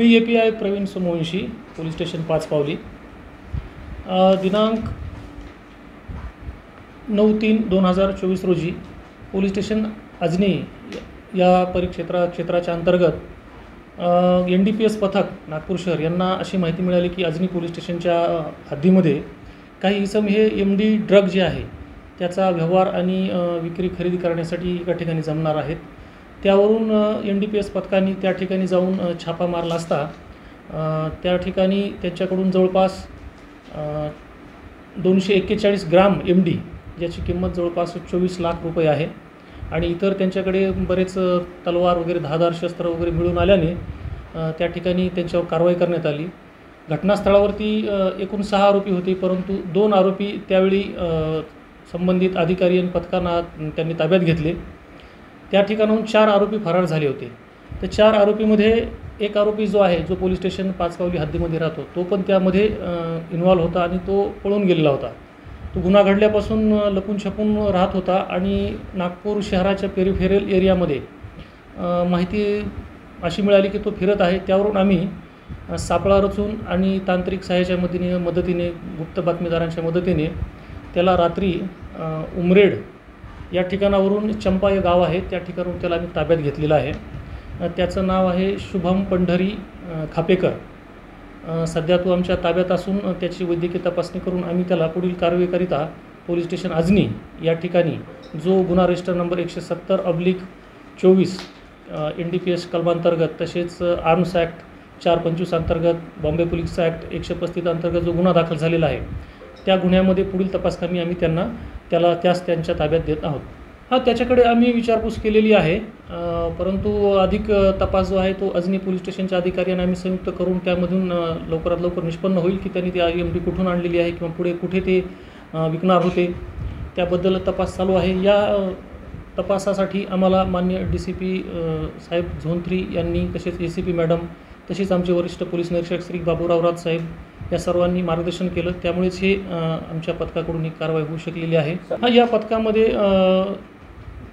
मी API Pravin Somvanshi, police station 5 पावली। दिनांक 9/3/2024 रोजी पोलीस स्टेशन अजनी या क्षेत्राच्या अंतर्गत NDPS पथक नागपूर शहर यांना अशी माहिती मिळाली की अजनी पोलीस स्टेशनच्या हद्दीमध्ये काही इसम हे MD ड्रग जे आहे त्याचा व्यवहार आणि विक्री खरेदी करण्यासाठी एका ठिकाणी जमणार आहेत। त्यावरून NDPS पथकांनी त्या ठिकाणी जाऊन छापा मारला असता त्या ठिकाणी त्यांच्याकडून जवळपास 241 ग्राम MD ज्याची किंमत जवळपास 24 लाख रुपये आहे आणि इतर त्यांच्याकडे बरेच तलवार वगैरे धारदार शस्त्र वगैरे मिळून आल्याने त्या ठिकाणी त्यांच्यावर कारवाई करण्यात आली। घटनास्थळावरती एकूण 6 आरोपी होते, परंतु 2 आरोपी त्यावेळी संबंधित अधिकारी आणि पथकांना त्यांनी ताब्यात घेतले। त्या ठिकाणाहून 4 आरोपी फरार झाले होते। तर 4 आरोपीमध्ये एक आरोपी जो आहे जो पोलीस स्टेशन 5 पावली हद्दीमध्ये राहतो तो पण त्यामध्ये इन्व्हॉल्व होता आणि तो पळून गेलेला होता। तो गुन्हा घडल्यापासून लपून छपून राहत होता आणि नागपूर शहराच्या पेरिफेरल एरियामध्ये माहिती अशी मिळाली की तो फिरत आहे। त्यावरून आम्ही सापळा रचून आणि तांत्रिक सहाय्याच्या मदतीने गुप्त बातमीदारांच्या मदतीने त्याला रात्री उमरेड या ठिकाणावरून चंपा हे गाव आहे त्या ठिकाणावरून त्याला आम्ही ताब्यात घेतलेलं आहे। त्याचं नाव आहे शुभम पंढरी खापेकर। सध्या तो आमच्या ताब्यात असून त्याची वैद्यकीय तपासणी करून आम्ही त्याला पुढील कारवाईकरिता पोलीस स्टेशन अजनी या ठिकाणी जो गुन्हा रजिस्टर नंबर 170/24 NDPS कलमांतर्गत तसेच आर्म्स ॲक्ट 425 अंतर्गत बॉम्बे पोलीस ॲक्ट 135 अंतर्गत जो गुन्हा दाखल झालेला आहे त्या गुन्ह्यामध्ये पुढील तपासकामी आम्ही त्याला त्यांच्या ताब्यात देत आहोत। त्याच्याकडे आम्ही विचारपूस केलेली आहे, परंतु अधिक तपास जो आहे तो अजनी पोलीस स्टेशनच्या अधिकाऱ्यांना आम्ही संयुक्त करून त्यामधून लवकरात लवकर निष्पन्न होईल की त्यांनी ती MD कुठून आणलेली आहे किंवा पुढे कुठे ते विकणार होते त्याबद्दल तपास चालू आहे। या तपासासाठी आम्हाला माननीय DCP साहेब झोन 3 यांनी तसेच ACP मॅडम तसेच आमचे वरिष्ठ पोलीस निरीक्षक श्री बाबूराव राज साहेब या सर्वांनी मार्गदर्शन केलं, त्यामुळेच हे आमच्या पथकाकडून ही कारवाई होऊ शकलेली आहे। या पथकामध्ये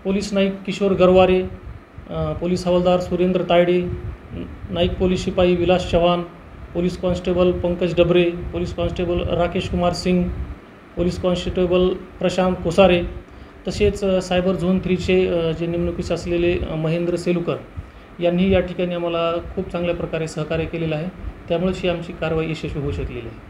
पोलीस नाईक किशोर गरवारे, पोलीस हवालदार सुरेंद्र तायडे, नाईक पोलीस शिपाई Vilas Chavan, police constable Pankaj Dabre, police constable Rakesh Kumar Singh, police constable Prashant Kosare तसेच सायबर झोन 3चे जे नेमणुकीस असलेले महेंद्र सेलुकर यांनी या ठिकाणी आम्हाला खूप चांगल्या प्रकारे सहकार्य केलेलं आहे, त्यामुळेच ही आमची कारवाई यशस्वी होऊ शकलेली आहे।